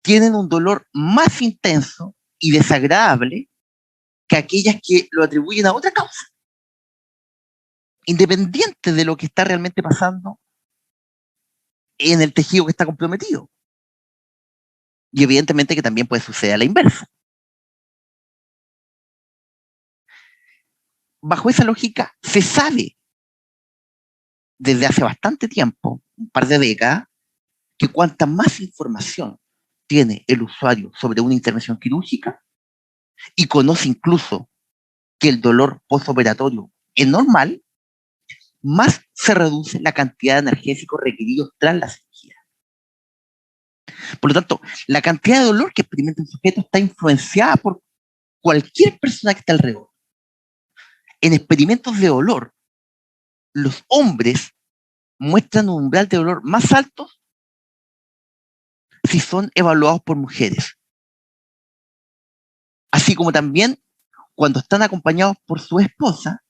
tienen un dolor más intenso y desagradable que aquellas que lo atribuyen a otra causa, independiente de lo que está realmente pasando en el tejido que está comprometido. Y evidentemente que también puede suceder a la inversa. Bajo esa lógica, se sabe desde hace bastante tiempo, un par de décadas, que cuanta más información tiene el usuario sobre una intervención quirúrgica y conoce incluso que el dolor postoperatorio es normal, más se reduce la cantidad de analgésicos requeridos tras la cirugía. Por lo tanto, la cantidad de dolor que experimenta un sujeto está influenciada por cualquier persona que está alrededor. En experimentos de dolor, los hombres muestran un umbral de dolor más alto si son evaluados por mujeres. Así como también cuando están acompañados por su esposa,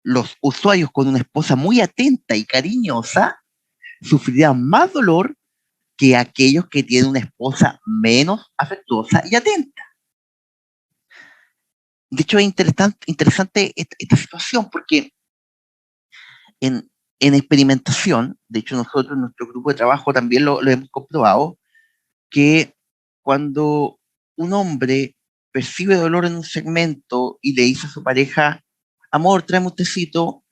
los usuarios con una esposa muy atenta y cariñosa sufrirán más dolor que aquellos que tienen una esposa menos afectuosa y atenta. De hecho, es interesante esta situación porque en, en experimentación, de hecho nosotros en nuestro grupo de trabajo también lo hemos comprobado, que cuando un hombre percibe dolor en un segmento y le dice a su pareja, amor, tráeme un tecito,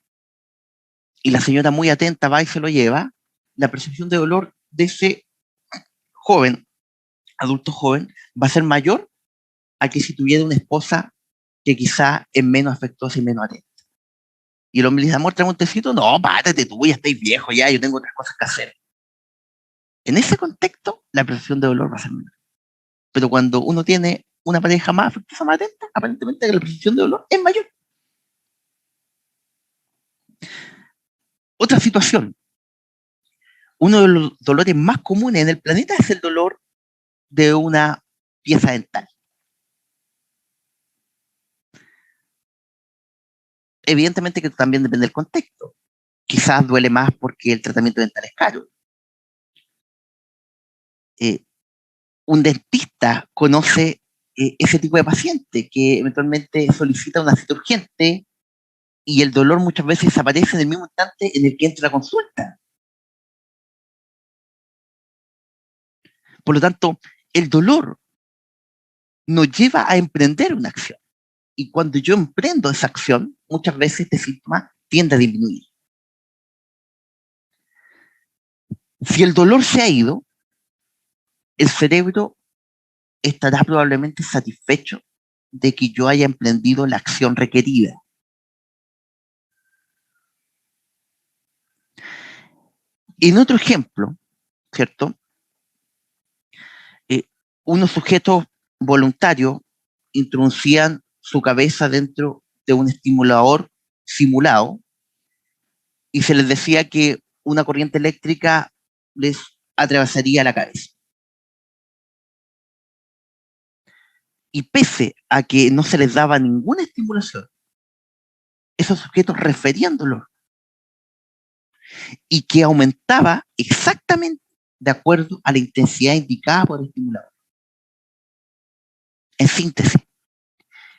y la señora muy atenta va y se lo lleva, la percepción de dolor de ese joven, adulto joven, va a ser mayor a que si tuviera una esposa que quizá es menos afectuosa y menos atenta. Y el hombre le dice, amor, tráeme un tecito, no, párate tú, ya estáis viejo, ya, yo tengo otras cosas que hacer. En ese contexto, la percepción de dolor va a ser menor. Pero cuando uno tiene una pareja más afectuosa, más atenta, aparentemente la percepción de dolor es mayor. Otra situación, uno de los dolores más comunes en el planeta es el dolor de una pieza dental. Evidentemente que también depende del contexto. Quizás duele más porque el tratamiento dental es caro. Eh, un dentista conoce ese tipo de paciente que eventualmente solicita una cita urgente y el dolor muchas veces aparece en el mismo instante en el que entra a la consulta. Por lo tanto, el dolor nos lleva a emprender una acción. Y cuando yo emprendo esa acción, muchas veces este síntoma tiende a disminuir. Si el dolor se ha ido, el cerebro estará probablemente satisfecho de que yo haya emprendido la acción requerida. En otro ejemplo, ¿cierto? Eh, unos sujetos voluntarios introducían su cabeza dentro de un estimulador simulado y se les decía que una corriente eléctrica les atravesaría la cabeza. Y pese a que no se les daba ninguna estimulación, esos sujetos referían dolor y que aumentaba exactamente de acuerdo a la intensidad indicada por el estimulador. En síntesis,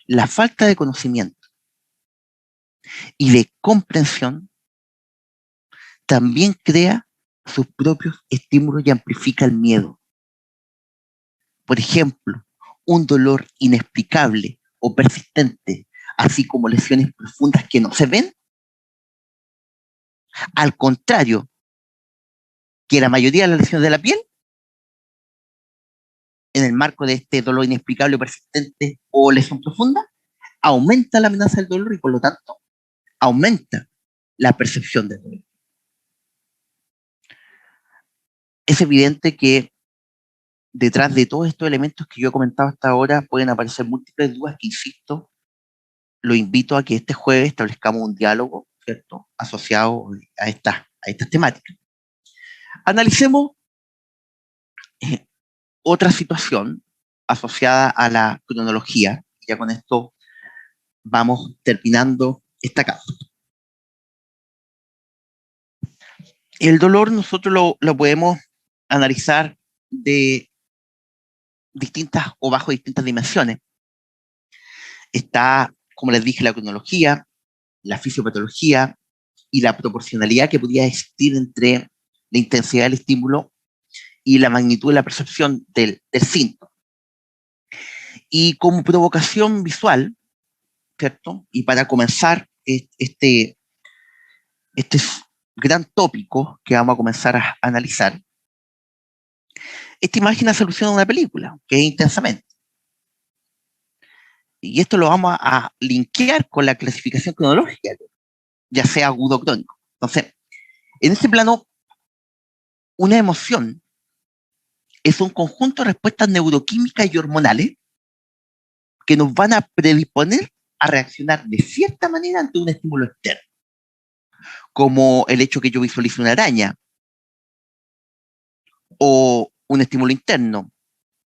la falta de conocimiento y de comprensión también crea sus propios estímulos y amplifica el miedo. Por ejemplo, un dolor inexplicable o persistente, así como lesiones profundas que no se ven, al contrario que la mayoría de las lesiones de la piel, en el marco de este dolor inexplicable o persistente o lesión profunda, aumenta la amenaza del dolor y por lo tanto aumenta la percepción del dolor. Es evidente que detrás de todos estos elementos que yo he comentado hasta ahora pueden aparecer múltiples dudas que, insisto, lo invito a que este jueves establezcamos un diálogo, ¿cierto?, asociado a estas temáticas. Analicemos eh, otra situación asociada a la cronología. Ya con esto vamos terminando esta cápsula. El dolor nosotros lo podemos analizar de distintas o bajo distintas dimensiones. Está, como les dije, la cronología, la fisiopatología y la proporcionalidad que podría existir entre la intensidad del estímulo y la magnitud de la percepción del síntoma. Y como provocación visual, ¿cierto? Y para comenzar este gran tópico que vamos a comenzar a analizar, esta imagen hace alusión a una película, que es Intensamente. Y esto lo vamos a linkear con la clasificación cronológica, ya sea agudo o crónico. Entonces, en este plano, una emoción es un conjunto de respuestas neuroquímicas y hormonales que nos van a predisponer a reaccionar de cierta manera ante un estímulo externo, como el hecho que yo visualice una araña, o un estímulo interno,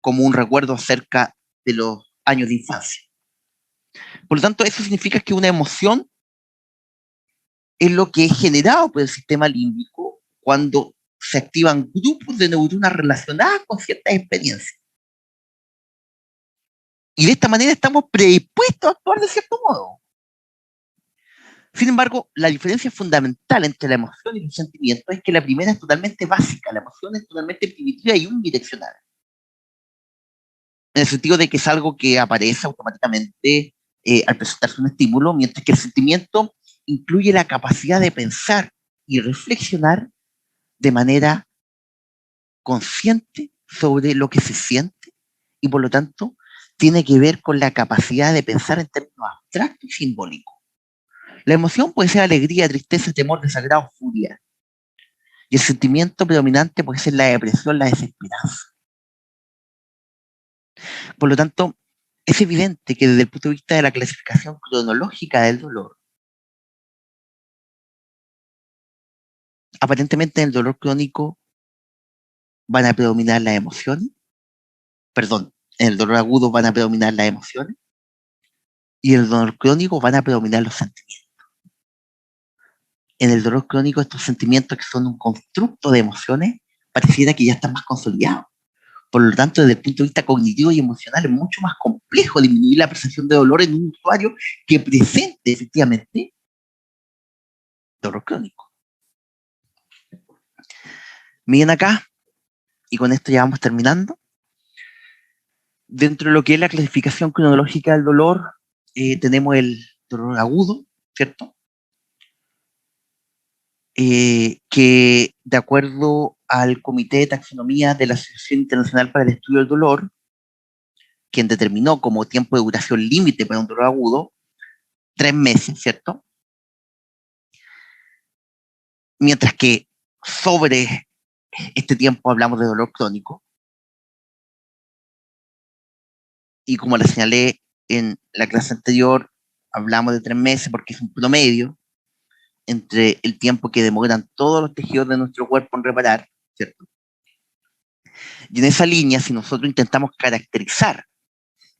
como un recuerdo acerca de los años de infancia. Por lo tanto, eso significa que una emoción es lo que es generado por el sistema límbico cuando se activan grupos de neuronas relacionadas con ciertas experiencias. Y de esta manera estamos predispuestos a actuar de cierto modo. Sin embargo, la diferencia fundamental entre la emoción y el sentimiento es que la primera es totalmente básica, la emoción es totalmente primitiva y unidireccional. En el sentido de que es algo que aparece automáticamente al presentarse un estímulo, mientras que el sentimiento incluye la capacidad de pensar y reflexionar de manera consciente sobre lo que se siente y por lo tanto tiene que ver con la capacidad de pensar en términos abstractos y simbólicos. La emoción puede ser alegría, tristeza, temor, desagrado, furia. Y el sentimiento predominante puede ser la depresión, la desesperanza. Por lo tanto, es evidente que desde el punto de vista de la clasificación cronológica del dolor, aparentemente en el dolor crónico van a predominar las emociones, perdón, en el dolor agudo van a predominar las emociones y en el dolor crónico van a predominar los sentimientos. En el dolor crónico estos sentimientos que son un constructo de emociones pareciera que ya están más consolidados. Por lo tanto, desde el punto de vista cognitivo y emocional es mucho más complejo disminuir la percepción de dolor en un usuario que presente efectivamente dolor crónico. Miren acá, y con esto ya vamos terminando. Dentro de lo que es la clasificación cronológica del dolor, tenemos el dolor agudo, ¿cierto? Que de acuerdo al Comité de Taxonomía de la Asociación Internacional para el Estudio del Dolor, quien determinó como tiempo de duración límite para un dolor agudo 3 meses, ¿cierto? Mientras que sobre este tiempo hablamos de dolor crónico, y como la señalé en la clase anterior, hablamos de 3 meses porque es un promedio entre el tiempo que demoran todos los tejidos de nuestro cuerpo en reparar, ¿cierto? Y en esa línea, si nosotros intentamos caracterizar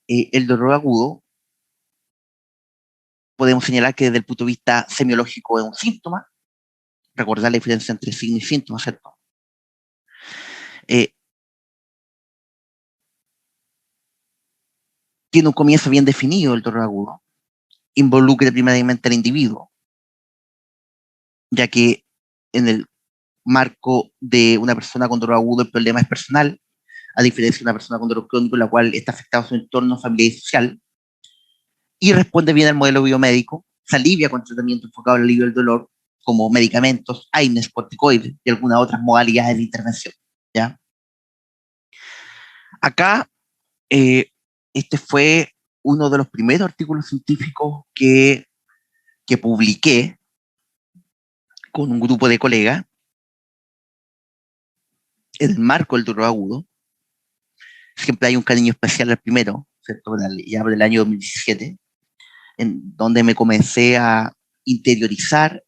el dolor agudo, podemos señalar que desde el punto de vista semiológico es un síntoma, recordar la diferencia entre signo y síntoma, ¿cierto? Eh, Tiene un comienzo bien definido el dolor agudo, involucra primariamente al individuo, ya que en el marco de una persona con dolor agudo el problema es personal, a diferencia de una persona con dolor crónico, la cual está afectada a su entorno familiar y social, y responde bien al modelo biomédico, se alivia con tratamiento enfocado al alivio del dolor, como medicamentos, AINES, corticoides y algunas otras modalidades de intervención. ¿Ya? Acá, este fue uno de los primeros artículos científicos que publiqué con un grupo de colegas en el marco del dolor agudo. Siempre hay un cariño especial al primero, ¿cierto? Ya por el año 2017, en donde me comencé a interiorizar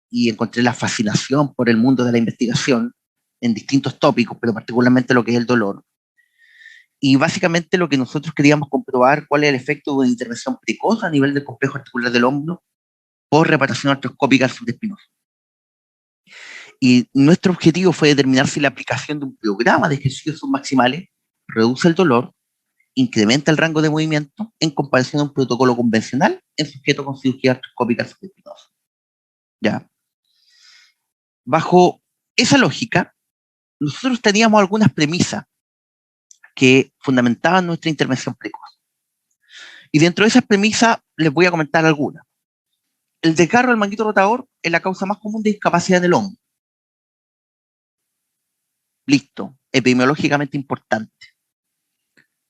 y encontré la fascinación por el mundo de la investigación en distintos tópicos, pero particularmente lo que es el dolor. Y básicamente lo que nosotros queríamos comprobar cuál es el efecto de una intervención precoz a nivel del complejo articular del hombro por reparación artroscópica al subespinoso. Y nuestro objetivo fue determinar si la aplicación de un programa de ejercicios submaximales reduce el dolor, incrementa el rango de movimiento en comparación a un protocolo convencional en sujetos con cirugía artroscópica al subespinoso. ¿Ya? Bajo esa lógica, nosotros teníamos algunas premisas que fundamentaban nuestra intervención precoz. Y dentro de esas premisas les voy a comentar algunas. El desgarro del manguito rotador es la causa más común de discapacidad del hombro. Listo, epidemiológicamente importante.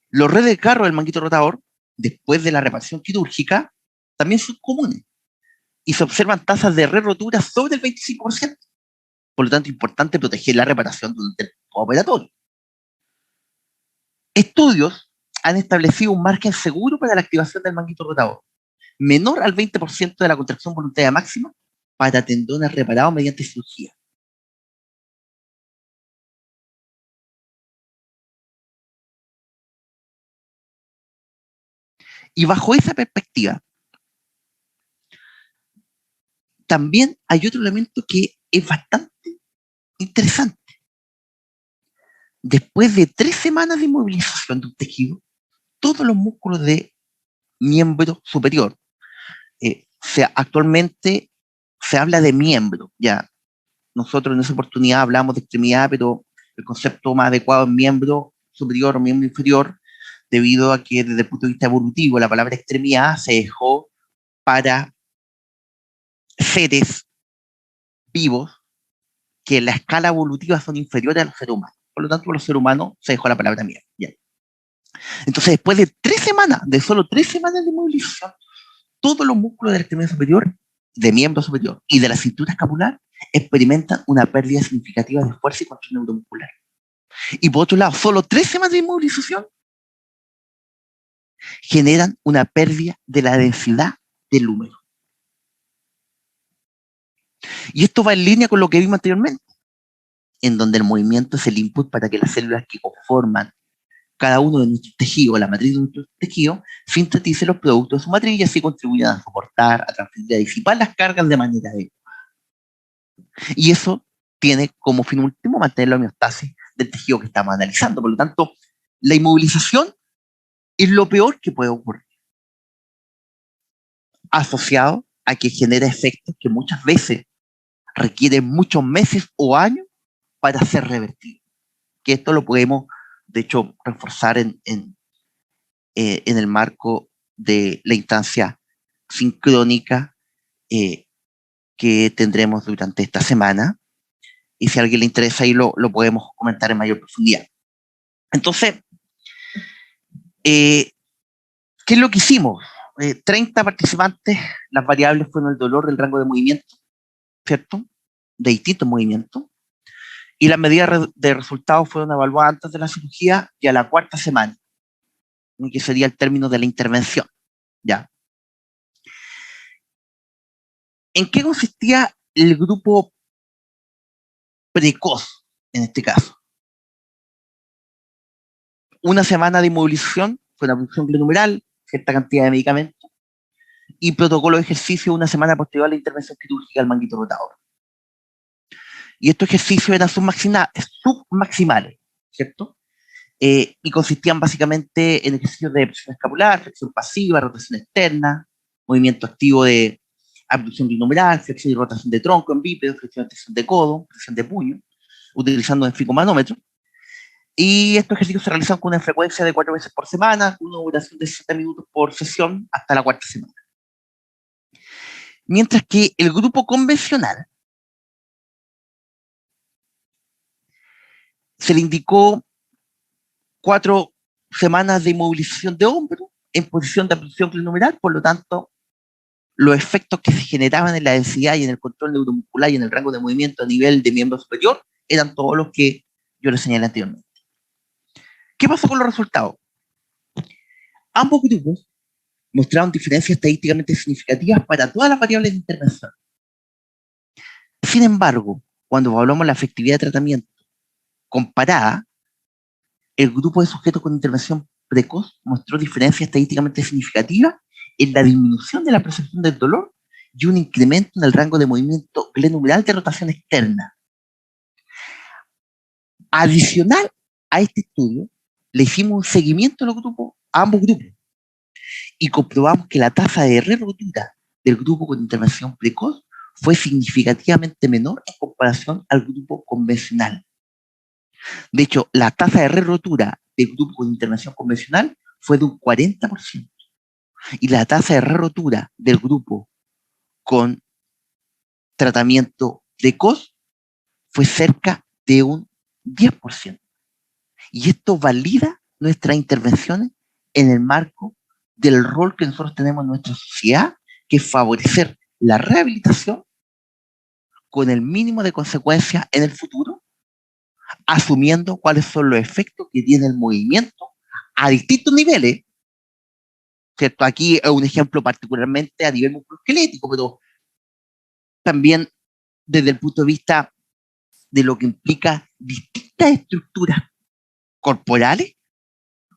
Los redesgarros del manguito rotador, después de la reparación quirúrgica, también son comunes y se observan tasas de re-rotura sobre el 25%. Por lo tanto, es importante proteger la reparación durante el operatorio. Estudios han establecido un margen seguro para la activación del manguito rotador, menor al 20% de la contracción voluntaria máxima para tendones reparados mediante cirugía. Y bajo esa perspectiva, también hay otro elemento que es bastante interesante. Después de 3 semanas de inmovilización de un tejido, todos los músculos de miembro superior, actualmente se habla de miembro, ya. Nosotros en esa oportunidad hablamos de extremidad, pero el concepto más adecuado es miembro superior o miembro inferior, debido a que desde el punto de vista evolutivo la palabra extremidad se dejó para seres vivos que en la escala evolutiva son inferiores a los seres humanos. Por lo tanto, por los seres humanos se dejó la palabra miembro. Ya. Entonces, después de 3 semanas, de solo 3 semanas de movilización, todos los músculos de la extremidad superior, de miembro superior y de la cintura escapular experimentan una pérdida significativa de fuerza y control neuromuscular. Y por otro lado, solo 3 semanas de inmovilización generan una pérdida de la densidad del húmero. Y esto va en línea con lo que vimos anteriormente, en donde el movimiento es el input para que las células que conforman cada uno de nuestros tejidos, la matriz de nuestros tejidos, sintetice los productos de su matriz y así contribuyan a soportar, a transferir, a disipar las cargas de manera adecuada. Y eso tiene como fin último mantener la homeostasis del tejido que estamos analizando. Por lo tanto, la inmovilización es lo peor que puede ocurrir, asociado a que genera efectos que muchas veces requieren muchos meses o años para ser revertidos. Que esto lo podemos, de hecho, reforzar en el marco de la instancia sincrónica que tendremos durante esta semana. Y si a alguien le interesa, ahí lo podemos comentar en mayor profundidad. Entonces, ¿qué es lo que hicimos? 30 participantes, las variables fueron el dolor del rango de movimiento, ¿cierto? De distintos movimientos. Y las medidas de resultados fueron evaluadas antes de la cirugía y a la 4ª semana, que sería el término de la intervención. ¿Ya? ¿En qué consistía el grupo precoz, en este caso? Una semana de inmovilización, fue una punción glenumeral, cierta cantidad de medicamentos, y protocolo de ejercicio una semana posterior a la intervención quirúrgica del manguito rotador. Y estos ejercicios eran submaximales, ¿cierto? Y consistían básicamente en ejercicios de presión escapular, flexión pasiva, rotación externa, movimiento activo de abducción glenohumeral, flexión y rotación de tronco en bípedo, flexión y extensión de codo, flexión de puño, utilizando el ficomanómetro. Y estos ejercicios se realizan con una frecuencia de 4 veces por semana, con una duración de 60 minutos por sesión hasta la 4ª semana. Mientras que el grupo convencional se le indicó 4 semanas de inmovilización de hombro en posición de abducción glenohumeral, por lo tanto, los efectos que se generaban en la densidad y en el control neuromuscular y en el rango de movimiento a nivel de miembro superior eran todos los que yo les señalé anteriormente. ¿Qué pasó con los resultados? Ambos grupos mostraron diferencias estadísticamente significativas para todas las variables de intervención. Sin embargo, cuando evaluamos la efectividad de tratamiento comparada, el grupo de sujetos con intervención precoz mostró diferencias estadísticamente significativas en la disminución de la percepción del dolor y un incremento en el rango de movimiento glenohumeral de rotación externa. Adicional a este estudio, le hicimos un seguimiento a ambos grupos y comprobamos que la tasa de re-rotura del grupo con intervención precoz fue significativamente menor en comparación al grupo convencional. De hecho, la tasa de re-rotura del grupo con intervención convencional fue de un 40%. Y la tasa de re-rotura del grupo con tratamiento precoz fue cerca de un 10%. Y esto valida nuestras intervenciones en el marco del rol que nosotros tenemos en nuestra sociedad, que es favorecer la rehabilitación con el mínimo de consecuencias en el futuro, asumiendo cuáles son los efectos que tiene el movimiento a distintos niveles, ¿cierto? Aquí es un ejemplo particularmente a nivel musculoesquelético, pero también desde el punto de vista de lo que implica distintas estructuras corporales,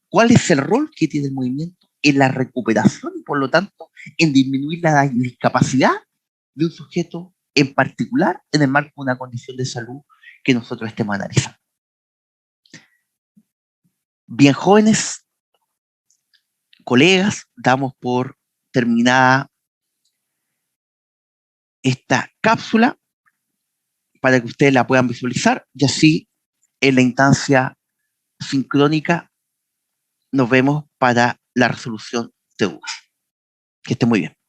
cuál es el rol que tiene el movimiento en la recuperación y por lo tanto en disminuir la discapacidad de un sujeto en particular en el marco de una condición de salud que nosotros estemos analizando. Bien, jóvenes, colegas, damos por terminada esta cápsula para que ustedes la puedan visualizar y así en la instancia sincrónica nos vemos para la resolución de dudas. Que esté muy bien.